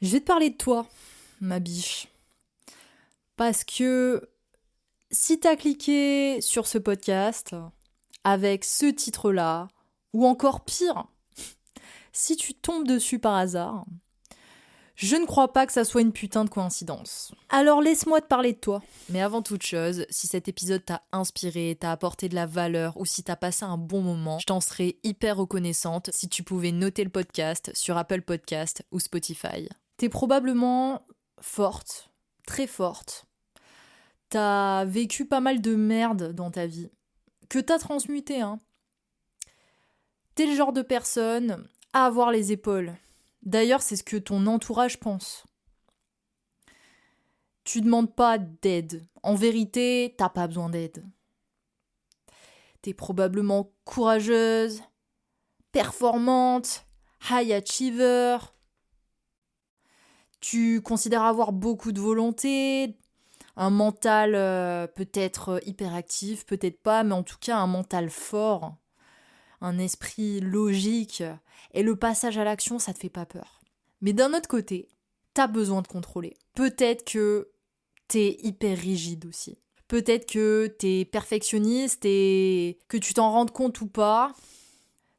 Je vais te parler de toi, ma biche. Parce que si t'as cliqué sur ce podcast avec ce titre-là, ou encore pire, si tu tombes dessus par hasard, je ne crois pas que ça soit une putain de coïncidence. Alors laisse-moi te parler de toi. Mais avant toute chose, si cet épisode t'a inspiré, t'a apporté de la valeur ou si t'as passé un bon moment, je t'en serais hyper reconnaissante si tu pouvais noter le podcast sur Apple Podcast ou Spotify. T'es probablement forte, très forte. T'as vécu pas mal de merde dans ta vie, que t'as transmuté, hein. T'es le genre de personne à avoir les épaules. D'ailleurs, c'est ce que ton entourage pense. Tu demandes pas d'aide. En vérité, t'as pas besoin d'aide. T'es probablement courageuse, performante, high achiever. Tu considères avoir beaucoup de volonté, un mental peut-être hyperactif, peut-être pas, mais en tout cas un mental fort, un esprit logique, et le passage à l'action, ça te fait pas peur. Mais d'un autre côté, t'as besoin de contrôler. Peut-être que t'es hyper rigide aussi. Peut-être que t'es perfectionniste et que tu t'en rendes compte ou pas,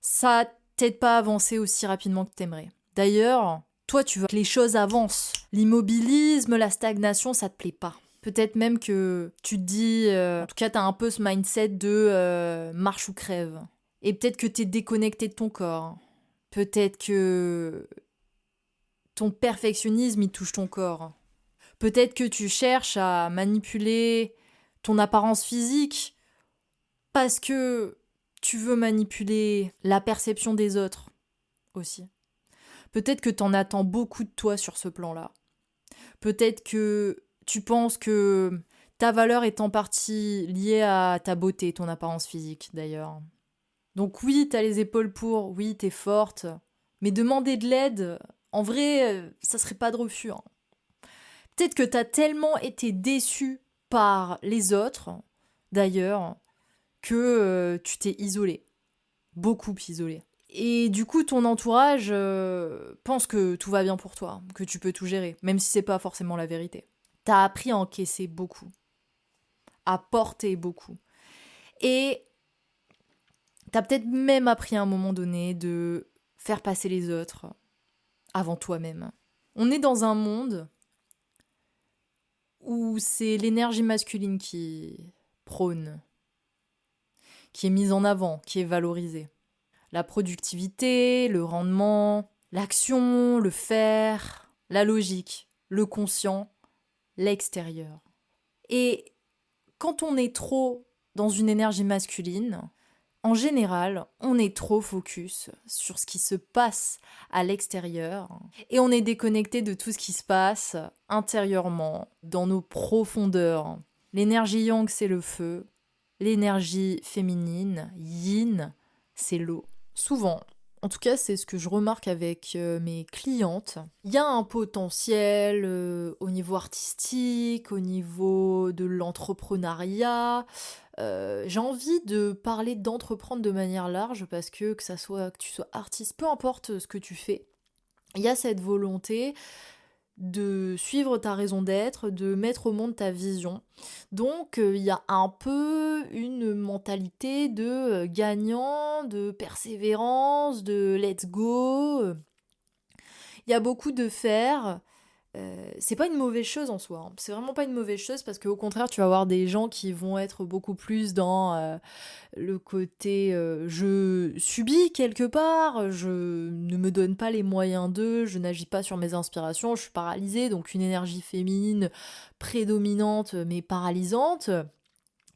ça t'aide pas à avancer aussi rapidement que t'aimerais. D'ailleurs, toi, tu veux que les choses avancent. L'immobilisme, la stagnation, ça te plaît pas. Peut-être même que tu te dis, en tout cas, t'as un peu ce mindset de marche ou crève. Et peut-être que t'es déconnecté de ton corps. Peut-être que ton perfectionnisme, il touche ton corps. Peut-être que tu cherches à manipuler ton apparence physique parce que tu veux manipuler la perception des autres aussi. Peut-être que t'en attends beaucoup de toi sur ce plan-là. Peut-être que tu penses que ta valeur est en partie liée à ta beauté, ton apparence physique d'ailleurs. Donc oui, t'as les épaules pour, oui, t'es forte, mais demander de l'aide, en vrai, ça serait pas de refus, hein. Peut-être que t'as tellement été déçu par les autres, d'ailleurs, que tu t'es isolé. Beaucoup isolé. Et du coup, ton entourage pense que tout va bien pour toi, que tu peux tout gérer, même si c'est pas forcément la vérité. T'as appris à encaisser beaucoup, à porter beaucoup. Et t'as peut-être même appris à un moment donné de faire passer les autres avant toi-même. On est dans un monde où c'est l'énergie masculine qui prône, qui est mise en avant, qui est valorisée. La productivité, le rendement, l'action, le faire, la logique, le conscient, l'extérieur. Et quand on est trop dans une énergie masculine, en général, on est trop focus sur ce qui se passe à l'extérieur et on est déconnecté de tout ce qui se passe intérieurement, dans nos profondeurs. L'énergie yang, c'est le feu. L'énergie féminine, yin, c'est l'eau. Souvent, en tout cas, c'est ce que je remarque avec mes clientes. Il y a un potentiel au niveau artistique, au niveau de l'entrepreneuriat. J'ai envie de parler d'entreprendre de manière large parce que ça soit que tu sois artiste, peu importe ce que tu fais, il y a cette volonté de suivre ta raison d'être, de mettre au monde ta vision. Donc il y a un peu une mentalité de gagnant, de persévérance, de let's go. Il y a beaucoup de faire. C'est pas une mauvaise chose en soi, hein. C'est vraiment pas une mauvaise chose parce qu'au contraire, tu vas avoir des gens qui vont être beaucoup plus dans le côté je subis quelque part, je ne me donne pas les moyens d'eux, je n'agis pas sur mes inspirations, je suis paralysée, donc une énergie féminine prédominante mais paralysante,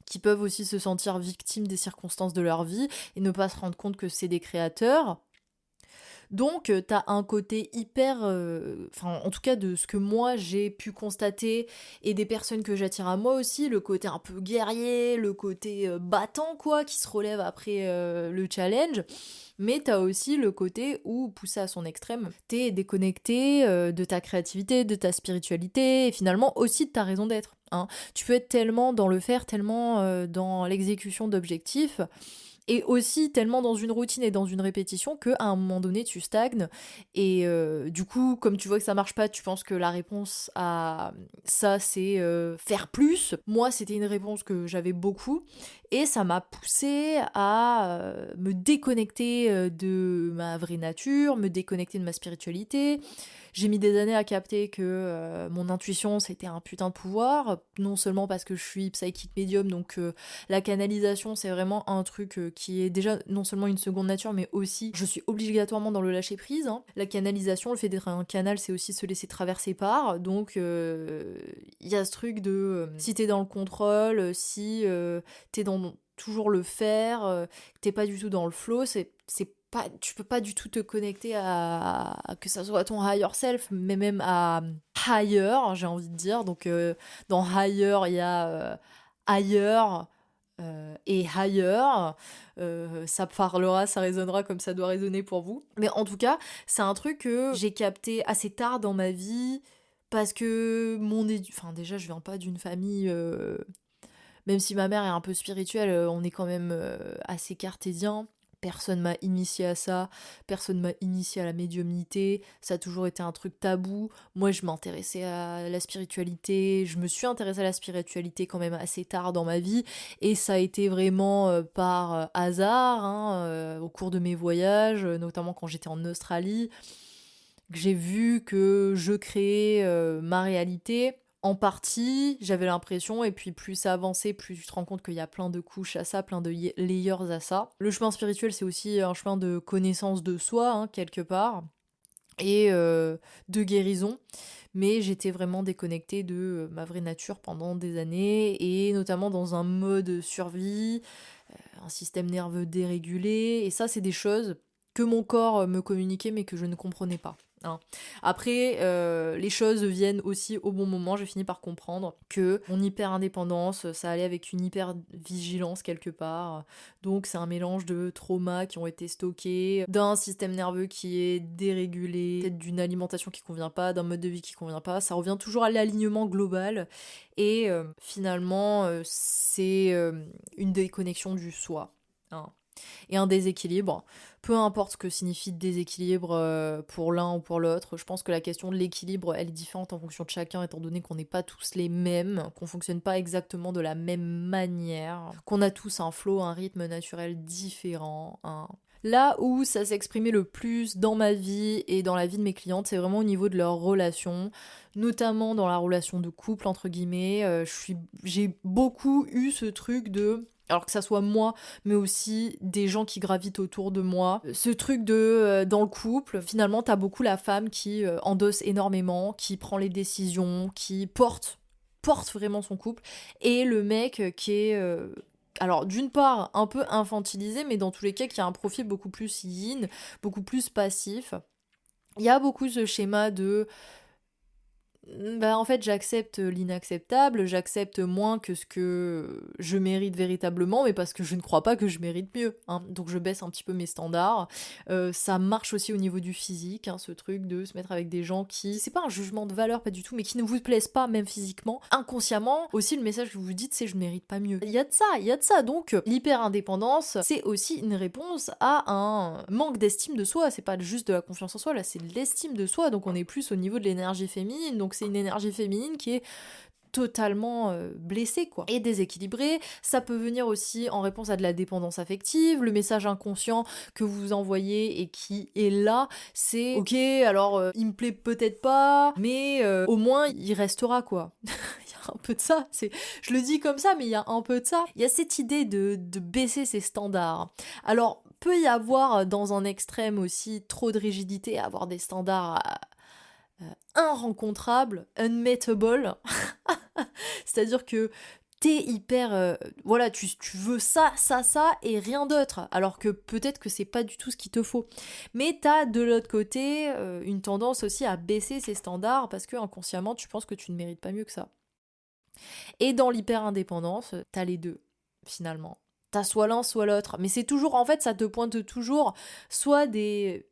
qui peuvent aussi se sentir victimes des circonstances de leur vie et ne pas se rendre compte que c'est des créateurs. Donc, t'as un côté hyper... Enfin, en tout cas, de ce que moi, j'ai pu constater, et des personnes que j'attire à moi aussi, le côté un peu guerrier, le côté battant, quoi, qui se relève après le challenge. Mais t'as aussi le côté où, poussé à son extrême, t'es déconnecté de ta créativité, de ta spiritualité, et finalement aussi de ta raison d'être, hein. Tu peux être tellement dans le faire, tellement dans l'exécution d'objectifs, Et aussi tellement dans une routine et dans une répétition qu'à un moment donné tu stagnes et du coup comme tu vois que ça marche pas, tu penses que la réponse à ça c'est faire plus. Moi c'était une réponse que j'avais beaucoup et ça m'a poussée à me déconnecter de ma vraie nature, me déconnecter de ma spiritualité. J'ai mis des années à capter que mon intuition c'était un putain de pouvoir, non seulement parce que je suis psychic médium, donc la canalisation c'est vraiment un truc qui est déjà non seulement une seconde nature, mais aussi je suis obligatoirement dans le lâcher prise. Hein. La canalisation, le fait d'être un canal, c'est aussi se laisser traverser par, donc il y a ce truc de si t'es dans le contrôle, si t'es dans toujours le faire, t'es pas du tout dans le flow, c'est pas, tu peux pas du tout te connecter à que ça soit ton higher self, mais même à higher, j'ai envie de dire. Donc dans higher, il y a ailleurs et higher. Ça parlera, ça résonnera comme ça doit résonner pour vous. Mais en tout cas, c'est un truc que j'ai capté assez tard dans ma vie parce que enfin déjà, je viens pas d'une famille. Même si ma mère est un peu spirituelle, on est quand même assez cartésien. Personne m'a initié à ça, personne m'a initié à la médiumnité, ça a toujours été un truc tabou. Moi, je m'intéressais à la spiritualité, je me suis intéressée à la spiritualité quand même assez tard dans ma vie, et ça a été vraiment par hasard, hein, au cours de mes voyages, notamment quand j'étais en Australie, que j'ai vu que je créais ma réalité. En partie, j'avais l'impression, et puis plus ça avançait, plus tu te rends compte qu'il y a plein de couches à ça, plein de layers à ça. Le chemin spirituel, c'est aussi un chemin de connaissance de soi, hein, quelque part, et de guérison. Mais j'étais vraiment déconnectée de ma vraie nature pendant des années, et notamment dans un mode survie, un système nerveux dérégulé, et ça, c'est des choses que mon corps me communiquait, mais que je ne comprenais pas. Hein. Après, les choses viennent aussi au bon moment. J'ai fini par comprendre que mon hyper-indépendance, ça allait avec une hyper-vigilance quelque part. Donc c'est un mélange de traumas qui ont été stockés, d'un système nerveux qui est dérégulé, peut-être d'une alimentation qui convient pas, d'un mode de vie qui convient pas. Ça revient toujours à l'alignement global. Et finalement, c'est une déconnexion du soi. Hein. Et un déséquilibre. Peu importe ce que signifie déséquilibre pour l'un ou pour l'autre, je pense que la question de l'équilibre, elle est différente en fonction de chacun, étant donné qu'on n'est pas tous les mêmes, qu'on fonctionne pas exactement de la même manière, qu'on a tous un flow, un rythme naturel différent. Hein. Là où ça s'exprimait le plus dans ma vie et dans la vie de mes clientes, c'est vraiment au niveau de leurs relations, notamment dans la relation de couple, entre guillemets. J'ai beaucoup eu ce truc de... Alors que ça soit moi, mais aussi des gens qui gravitent autour de moi. Ce truc de, dans le couple, finalement, t'as beaucoup la femme qui endosse énormément, qui prend les décisions, qui porte vraiment son couple, et le mec qui est... alors d'une part un peu infantilisé, mais dans tous les cas qui a un profil beaucoup plus yin, beaucoup plus passif. Il y a beaucoup ce schéma de bah en fait j'accepte l'inacceptable, j'accepte moins que ce que je mérite véritablement, mais parce que je ne crois pas que je mérite mieux, hein. Donc je baisse un petit peu mes standards. Ça marche aussi au niveau du physique, hein, ce truc de se mettre avec des gens qui, c'est pas un jugement de valeur, pas du tout, mais qui ne vous plaisent pas même physiquement. Inconsciemment, aussi le message que vous vous dites c'est je ne mérite pas mieux. Il y a de ça, donc l'hyper-indépendance, c'est aussi une réponse à un manque d'estime de soi, c'est pas juste de la confiance en soi, là c'est de l'estime de soi, donc on est plus au niveau de l'énergie féminine, donc c'est une énergie féminine qui est totalement blessée quoi et déséquilibrée. Ça peut venir aussi en réponse à de la dépendance affective, le message inconscient que vous envoyez et qui est là, c'est ok alors il me plaît peut-être pas mais au moins il restera quoi. Il y a un peu de ça, je le dis comme ça mais il y a un peu de ça. Il y a cette idée de baisser ses standards. Alors peut y avoir dans un extrême aussi trop de rigidité, avoir des standards inrencontrable, unmettable, c'est-à-dire que t'es hyper... voilà, tu veux ça, et rien d'autre, alors que peut-être que c'est pas du tout ce qu'il te faut. Mais t'as de l'autre côté une tendance aussi à baisser ses standards, parce que inconsciemment tu penses que tu ne mérites pas mieux que ça. Et dans l'hyper-indépendance, t'as les deux, finalement. T'as soit l'un, soit l'autre. Mais c'est toujours, en fait, ça te pointe toujours soit des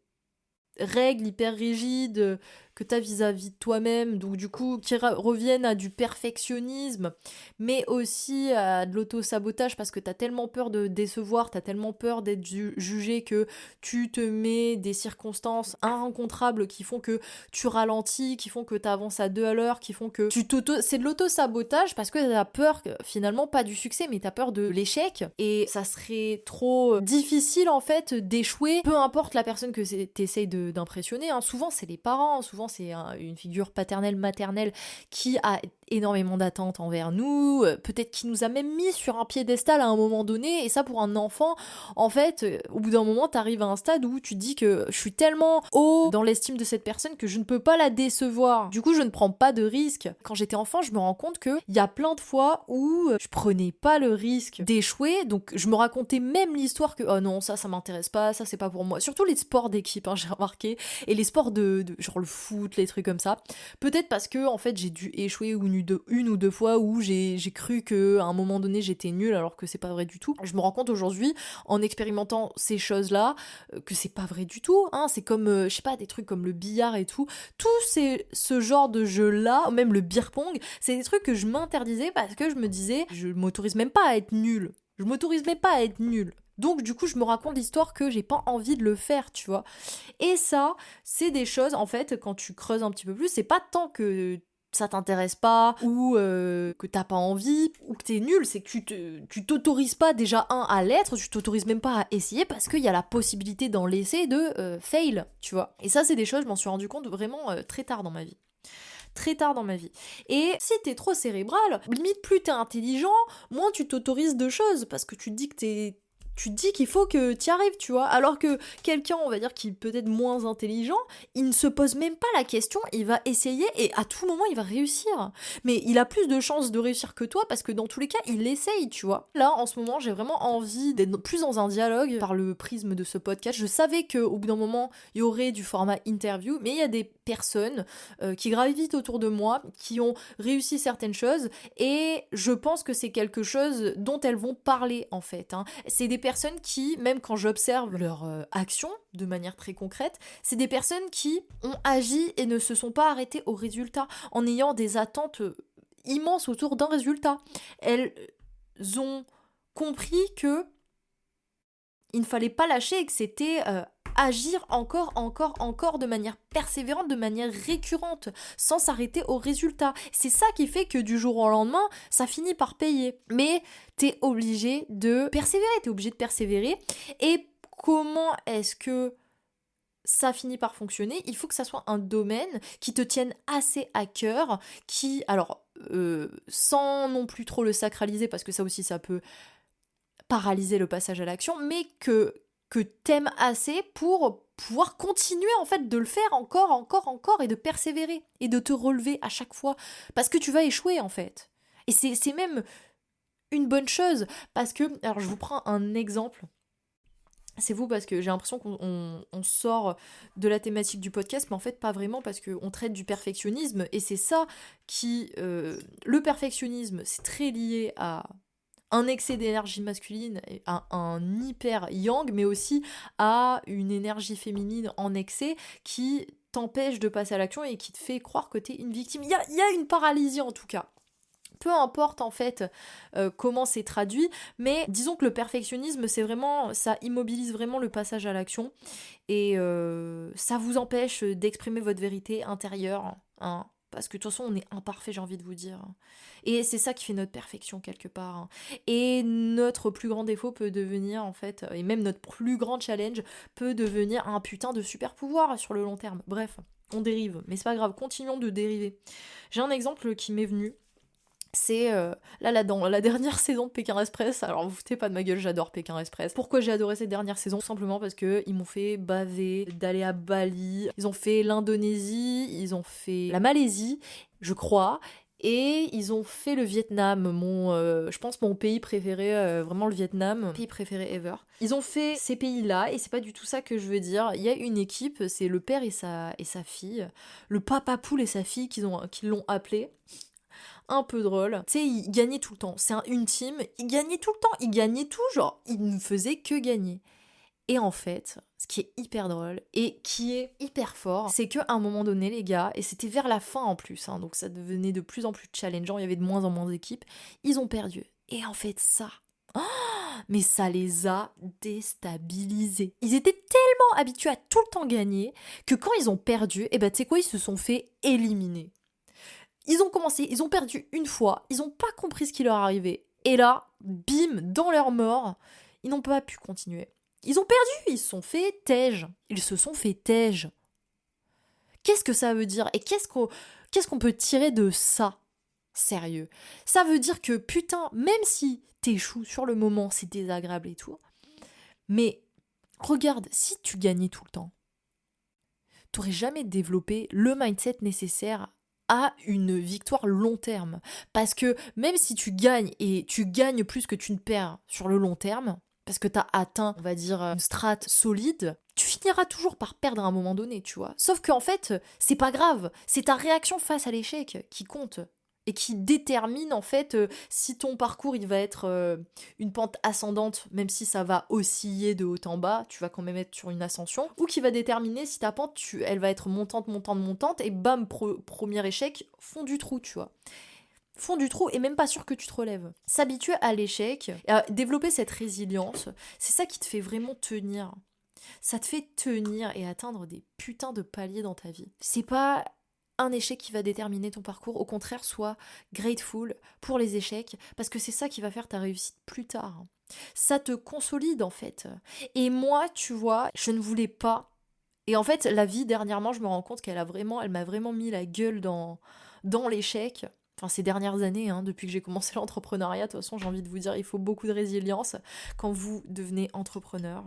règles hyper rigides que t'as vis-à-vis de toi-même, donc du coup qui reviennent à du perfectionnisme, mais aussi à de l'auto-sabotage parce que t'as tellement peur de décevoir, t'as tellement peur d'être jugé que tu te mets des circonstances inrencontrables qui font que tu ralentis, qui font que t'avances à 2 à l'heure, qui font que c'est de l'auto-sabotage parce que t'as peur, finalement pas du succès, mais t'as peur de l'échec, et ça serait trop difficile en fait d'échouer, peu importe la personne que t'essayes d'impressionner, hein. Souvent c'est les parents, souvent c'est une figure paternelle, maternelle qui a énormément d'attentes envers nous, peut-être qui nous a même mis sur un piédestal à un moment donné, et ça pour un enfant, en fait, au bout d'un moment t'arrives à un stade où tu te dis que je suis tellement haut dans l'estime de cette personne que je ne peux pas la décevoir. Du coup je ne prends pas de risque. Quand j'étais enfant, je me rends compte qu'il y a plein de fois où je prenais pas le risque d'échouer, donc je me racontais même l'histoire que oh non, ça m'intéresse pas, ça c'est pas pour moi. Surtout les sports d'équipe, hein, j'ai remarqué, et les sports de genre le foot, les trucs comme ça. Peut-être parce que en fait j'ai dû échouer une ou deux fois où j'ai cru que à un moment donné j'étais nulle alors que c'est pas vrai du tout. Je me rends compte aujourd'hui en expérimentant ces choses-là que c'est pas vrai du tout, hein. C'est comme je sais pas, des trucs comme le billard et tout ce genre de jeu-là, même le beer pong, c'est des trucs que je m'interdisais parce que je me disais je m'autorise même pas à être nulle. Je m'autorise même pas à être nulle. Donc du coup, je me raconte l'histoire que j'ai pas envie de le faire, tu vois. Et ça, c'est des choses, en fait, quand tu creuses un petit peu plus, c'est pas tant que ça t'intéresse pas, ou que t'as pas envie, ou que t'es nul, c'est que tu t'autorises pas déjà à l'être, tu t'autorises même pas à essayer parce qu'il y a la possibilité dans l'essai de fail, tu vois. Et ça, c'est des choses, je m'en suis rendu compte vraiment très tard dans ma vie. Très tard dans ma vie. Et si t'es trop cérébral, limite plus t'es intelligent, moins tu t'autorises de choses, parce que tu te dis que tu te dis qu'il faut que t'y arrives, tu vois. Alors que quelqu'un, on va dire, qui est peut-être moins intelligent, il ne se pose même pas la question, il va essayer et à tout moment, il va réussir. Mais il a plus de chances de réussir que toi parce que dans tous les cas, il essaye, tu vois. Là, en ce moment, j'ai vraiment envie d'être plus dans un dialogue par le prisme de ce podcast. Je savais qu'au bout d'un moment, il y aurait du format interview, mais il y a des personnes qui gravitent autour de moi, qui ont réussi certaines choses, et je pense que c'est quelque chose dont elles vont parler, en fait, hein. C'est des personnes qui, même quand j'observe leur action de manière très concrète, c'est des personnes qui ont agi et ne se sont pas arrêtées au résultat en ayant des attentes immenses autour d'un résultat. Elles ont compris que il ne fallait pas lâcher et que c'était agir encore de manière persévérante, de manière récurrente, sans s'arrêter au résultat. C'est ça qui fait que du jour au lendemain, ça finit par payer. Mais t'es obligé de persévérer, et comment est-ce que ça finit par fonctionner? Il faut que ça soit un domaine qui te tienne assez à cœur, qui, alors, sans non plus trop le sacraliser, parce que ça aussi, ça peut paralyser le passage à l'action, mais que t'aimes assez pour pouvoir continuer en fait de le faire encore et de persévérer et de te relever à chaque fois, parce que tu vas échouer en fait. Et c'est même une bonne chose, parce que, alors je vous prends un exemple, c'est vous, parce que j'ai l'impression qu'on sort de la thématique du podcast, mais en fait pas vraiment, parce qu'on traite du perfectionnisme, et c'est ça qui... le perfectionnisme, c'est très lié à un excès d'énergie masculine, à un hyper yang, mais aussi à une énergie féminine en excès qui t'empêche de passer à l'action et qui te fait croire que t'es une victime. Il y a une paralysie en tout cas. Peu importe en fait comment c'est traduit, mais disons que le perfectionnisme, c'est vraiment, ça immobilise vraiment le passage à l'action, et ça vous empêche d'exprimer votre vérité intérieure, hein. Parce que de toute façon, on est imparfait, j'ai envie de vous dire. Et c'est ça qui fait notre perfection, quelque part, hein. Et notre plus grand défaut peut devenir, en fait, et même notre plus grand challenge peut devenir un putain de super pouvoir sur le long terme. Bref, on dérive. Mais c'est pas grave, continuons de dériver. J'ai un exemple qui m'est venu. C'est là dans la dernière saison de Pékin Express. Alors vous foutez pas de ma gueule, j'adore Pékin Express. Pourquoi j'ai adoré cette dernière saison? Tout simplement parce que ils m'ont fait baver d'aller à Bali. Ils ont fait l'Indonésie, ils ont fait la Malaisie, je crois. Et ils ont fait le Vietnam, je pense mon pays préféré, vraiment le Vietnam, pays préféré ever. Ils ont fait ces pays-là, et c'est pas du tout ça que je veux dire. Il y a une équipe, c'est le père et sa fille, le papa poule et sa fille qui l'ont appelé. Un peu drôle. Tu sais, il gagnait tout le temps. C'est une team, il gagnait tout le temps. Il gagnait tout, genre, il ne faisait que gagner. Et en fait, ce qui est hyper drôle et qui est hyper fort, c'est qu'à un moment donné, les gars, et c'était vers la fin en plus, hein, donc ça devenait de plus en plus challengeant, il y avait de moins en moins d'équipes, ils ont perdu. Et en fait, ça, mais ça les a déstabilisés. Ils étaient tellement habitués à tout le temps gagner que quand ils ont perdu, et ben tu sais quoi, ils se sont fait éliminer. Ils ont commencé, ils ont perdu une fois, ils n'ont pas compris ce qui leur arrivait. Et là, bim, dans leur mort, ils n'ont pas pu continuer. Ils ont perdu, ils se sont fait tège. Ils se sont fait tège. Qu'est-ce que ça veut dire? Et qu'est-ce qu'on peut tirer de ça? Sérieux. Ça veut dire que, putain, même si t'échoues sur le moment, c'est désagréable et tout, mais regarde, si tu gagnais tout le temps, t'aurais jamais développé le mindset nécessaire à une victoire long terme. Parce que même si tu gagnes et tu gagnes plus que tu ne perds sur le long terme, parce que t'as atteint, on va dire, une strate solide, tu finiras toujours par perdre à un moment donné, tu vois. Sauf qu'en fait, c'est pas grave, c'est ta réaction face à l'échec qui compte et qui détermine en fait si ton parcours il va être une pente ascendante, même si ça va osciller de haut en bas, tu vas quand même être sur une ascension, ou qui va déterminer si ta pente elle va être montante, montante, montante, et bam, premier échec, fond du trou, tu vois. Fond du trou et même pas sûr que tu te relèves. S'habituer à l'échec, à développer cette résilience, c'est ça qui te fait vraiment tenir. Ça te fait tenir et atteindre des putains de paliers dans ta vie. C'est pas un échec qui va déterminer ton parcours, au contraire, sois grateful pour les échecs, parce que c'est ça qui va faire ta réussite plus tard. Ça te consolide en fait. Et moi, tu vois, je ne voulais pas. Et en fait, la vie dernièrement, je me rends compte elle m'a vraiment mis la gueule dans l'échec. Enfin, ces dernières années, hein, depuis que j'ai commencé l'entrepreneuriat, de toute façon, j'ai envie de vous dire, il faut beaucoup de résilience quand vous devenez entrepreneur.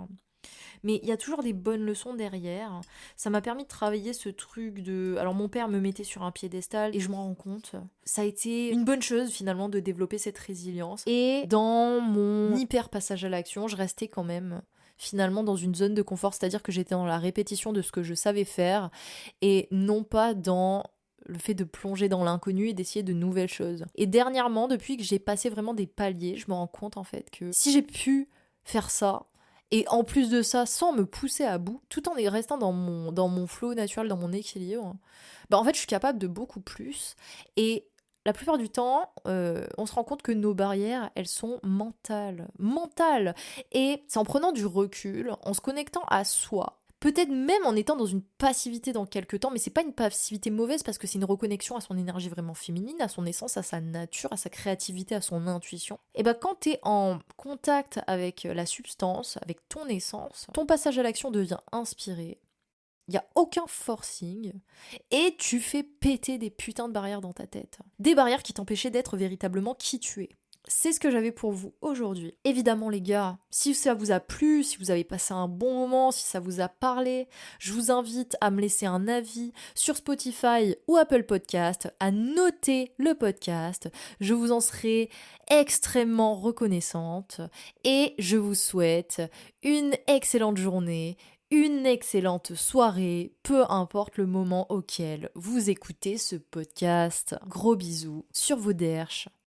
Mais il y a toujours des bonnes leçons derrière. Ça m'a permis de travailler ce truc de... Alors mon père me mettait sur un piédestal et je m'en rends compte. Ça a été une bonne chose finalement de développer cette résilience. Et dans mon hyper passage à l'action, je restais quand même finalement dans une zone de confort. C'est-à-dire que j'étais dans la répétition de ce que je savais faire et non pas dans le fait de plonger dans l'inconnu et d'essayer de nouvelles choses. Et dernièrement, depuis que j'ai passé vraiment des paliers, je me rends compte en fait que si j'ai pu faire ça, et en plus de ça, sans me pousser à bout, tout en restant dans mon flow naturel, dans mon équilibre, bah en fait, je suis capable de beaucoup plus. Et la plupart du temps, on se rend compte que nos barrières, elles sont mentales. Mentales. Et c'est en prenant du recul, en se connectant à soi, peut-être même en étant dans une passivité dans quelques temps, mais c'est pas une passivité mauvaise parce que c'est une reconnexion à son énergie vraiment féminine, à son essence, à sa nature, à sa créativité, à son intuition. Et ben quand t'es en contact avec la substance, avec ton essence, ton passage à l'action devient inspiré. Il n'y a aucun forcing et tu fais péter des putains de barrières dans ta tête. Des barrières qui t'empêchaient d'être véritablement qui tu es. C'est ce que j'avais pour vous aujourd'hui. Évidemment les gars, si ça vous a plu, si vous avez passé un bon moment, si ça vous a parlé, je vous invite à me laisser un avis sur Spotify ou Apple Podcast, à noter le podcast. Je vous en serai extrêmement reconnaissante et je vous souhaite une excellente journée, une excellente soirée, peu importe le moment auquel vous écoutez ce podcast. Gros bisous sur vos derches.